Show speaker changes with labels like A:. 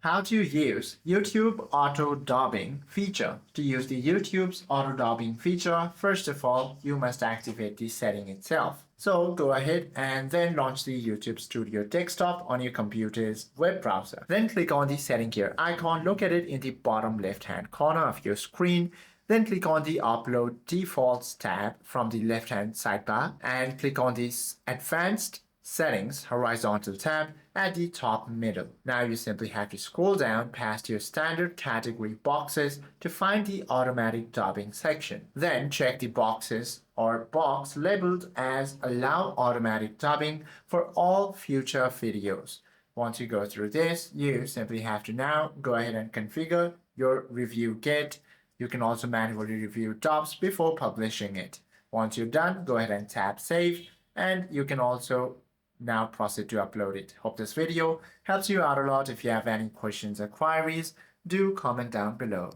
A: How to use YouTube auto dubbing feature. To use the YouTube's auto dubbing feature, first of all, you must activate the setting itself. So go ahead and then launch the YouTube Studio desktop on your computer's web browser. Then click on the setting gear icon located in the bottom left hand corner of your screen. Then click on the Upload Defaults tab from the left hand sidebar and click on this Advanced Settings horizontal tab at the top middle. Now you simply have to scroll down past your standard category boxes to find the automatic dubbing section. Then check the boxes or box labeled as Allow Automatic Dubbing for all future videos. Once you go through this, you simply have to now go ahead and configure your review gate. You can also manually review dubs before publishing it. Once you're done, go ahead and tap Save, and you can also now proceed to upload it. Hope this video helps you out a lot. If you have any questions or queries, do comment down below.